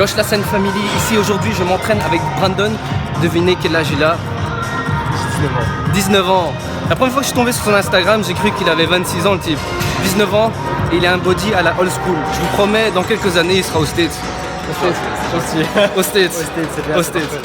Yosh la Scène Family, ici aujourd'hui je m'entraîne avec Brandon. Devinez quel âge il a? 19 ans. 19 ans. La première fois que je suis tombé sur son Instagram, j'ai cru qu'il avait 26 ans le type. 19 ans et il a un body à la old school. Je vous promets, dans quelques années, il sera au States. Au States. Au States. C'est bien. Au States.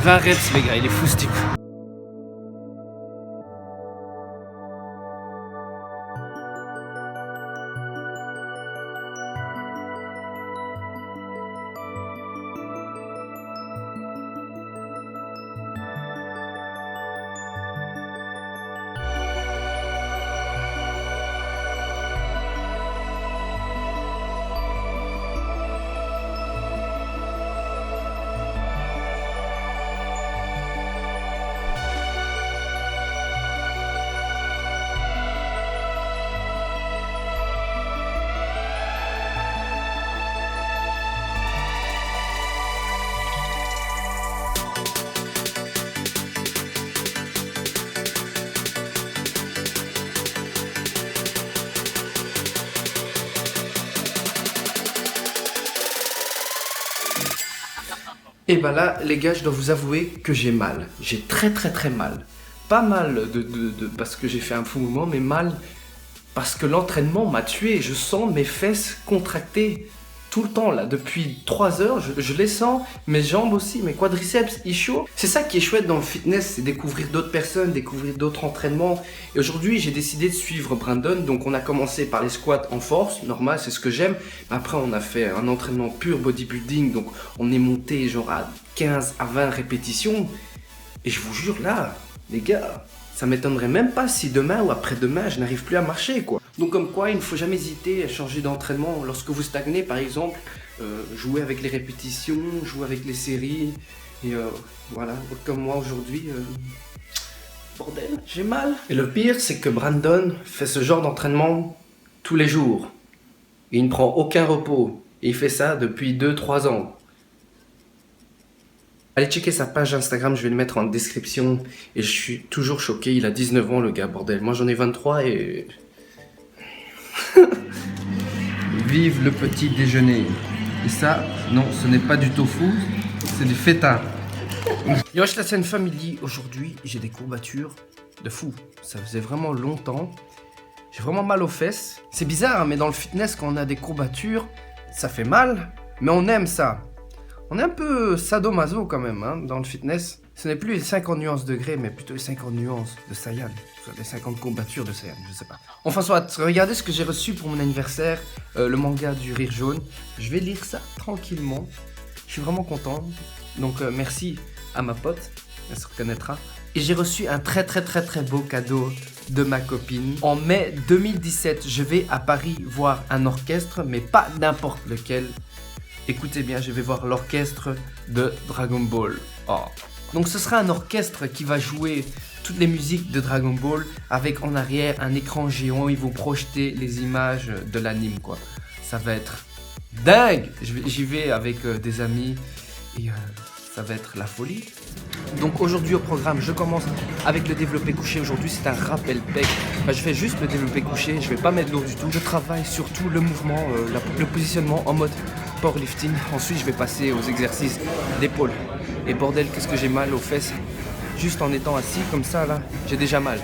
« 20 reps les gars, il est fou ce type. Et bah là, les gars, je dois vous avouer que j'ai mal. J'ai très mal. Pas mal parce que j'ai fait un fou mouvement, mais mal parce que l'entraînement m'a tué. Je sens mes fesses contractées tout le temps là. Depuis 3 heures, je les sens. Mes jambes aussi, mes quadriceps, ils chauds. C'est ça qui est chouette dans le fitness, c'est découvrir d'autres personnes, découvrir d'autres entraînements. Et aujourd'hui, j'ai décidé de suivre Brandon. Donc on a commencé par les squats en force, normal, c'est ce que j'aime. Après, on a fait un entraînement pur bodybuilding. Donc on est monté genre à 15 à 20 répétitions. Et je vous jure là, les gars, ça m'étonnerait même pas si demain ou après-demain, je n'arrive plus à marcher quoi. Donc comme quoi, il ne faut jamais hésiter à changer d'entraînement. Lorsque vous stagnez par exemple, jouer avec les répétitions, jouer avec les séries. Et voilà, comme moi aujourd'hui, bordel, j'ai mal. Et le pire, c'est que Brandon fait ce genre d'entraînement tous les jours. Et il ne prend aucun repos. Et il fait ça depuis 2-3 ans. Allez checker sa page Instagram, je vais le mettre en description. Et je suis toujours choqué, il a 19 ans le gars, bordel. Moi j'en ai 23 et... Vive le petit déjeuner. Et ça, non, ce n'est pas du tofu, c'est du feta. Yosh la Scène Family, aujourd'hui j'ai des courbatures de fou. Ça faisait vraiment longtemps. J'ai vraiment mal aux fesses. C'est bizarre, hein, mais dans le fitness, quand on a des courbatures, ça fait mal, mais on aime ça. On est un peu sadomaso quand même, hein, dans le fitness. Ce n'est plus les 50 nuances degrés, mais plutôt les 50 nuances de Saiyan. Soit les 50 courbatures de Saiyan, je sais pas. Enfin soit, regardez ce que j'ai reçu pour mon anniversaire, le manga du Rire Jaune. Je vais lire ça tranquillement. Je suis vraiment content. Donc merci à ma pote, elle se reconnaîtra. Et j'ai reçu un très beau cadeau de ma copine. En mai 2017, je vais à Paris voir un orchestre, mais pas n'importe lequel. Écoutez bien, je vais voir l'orchestre de Dragon Ball. Oh. Donc ce sera un orchestre qui va jouer toutes les musiques de Dragon Ball avec en arrière un écran géant. Ils vont projeter les images de l'anime, quoi. Ça va être dingue. J'y vais avec des amis et ça va être la folie. Donc aujourd'hui au programme, je commence avec le développé couché. Aujourd'hui c'est un rappel pec. Enfin, je fais juste le développé couché, je vais pas mettre lourd du tout. Je travaille surtout le mouvement, le positionnement en mode powerlifting. Ensuite je vais passer aux exercices d'épaule. Et bordel, qu'est-ce que j'ai mal aux fesses. Juste en étant assis comme ça là, j'ai déjà mal.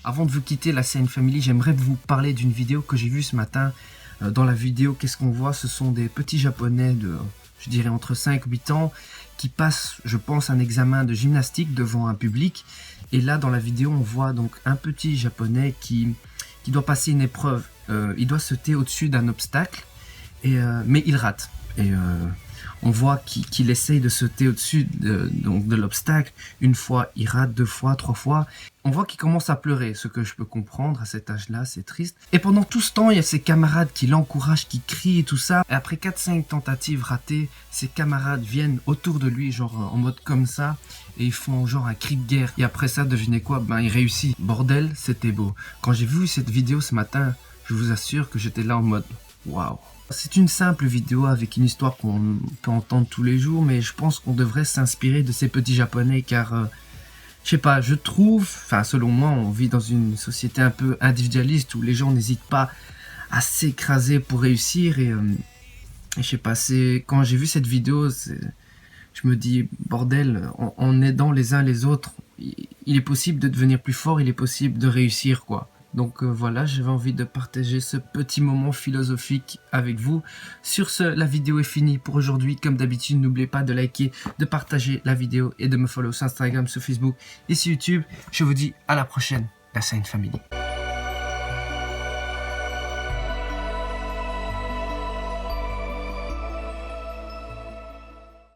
Avant de vous quitter la CN Family, j'aimerais vous parler d'une vidéo que j'ai vue ce matin. Dans la vidéo, qu'est-ce qu'on voit? Ce sont des petits japonais de, je dirais, entre 5 et 8 ans qui passent, je pense, un examen de gymnastique devant un public. Et là, dans la vidéo, on voit donc un petit japonais qui doit passer une épreuve. Il doit sauter au-dessus d'un obstacle, mais il rate. Et on voit qu'il essaye de sauter au-dessus de l'obstacle. Une fois, il rate, 2 fois, 3 fois. On voit qu'il commence à pleurer, ce que je peux comprendre à cet âge-là, c'est triste. Et pendant tout ce temps, il y a ses camarades qui l'encouragent, qui crient et tout ça. Et après 4-5 tentatives ratées, ses camarades viennent autour de lui, genre en mode comme ça. Et ils font genre un cri de guerre. Et après ça, devinez quoi? Ben, il réussit. Bordel, c'était beau. Quand j'ai vu cette vidéo ce matin, je vous assure que j'étais là en mode waouh. C'est une simple vidéo avec une histoire qu'on peut entendre tous les jours, mais je pense qu'on devrait s'inspirer de ces petits japonais car, je sais pas, je trouve, enfin selon moi, on vit dans une société un peu individualiste où les gens n'hésitent pas à s'écraser pour réussir et je sais pas, c'est quand j'ai vu cette vidéo, je me dis bordel, en aidant les uns les autres, il est possible de devenir plus fort, il est possible de réussir quoi. Donc voilà, j'avais envie de partager ce petit moment philosophique avec vous. Sur ce, la vidéo est finie pour aujourd'hui. Comme d'habitude, n'oubliez pas de liker, de partager la vidéo et de me follow sur Instagram, sur Facebook et sur YouTube. Je vous dis à la prochaine, la CN Family.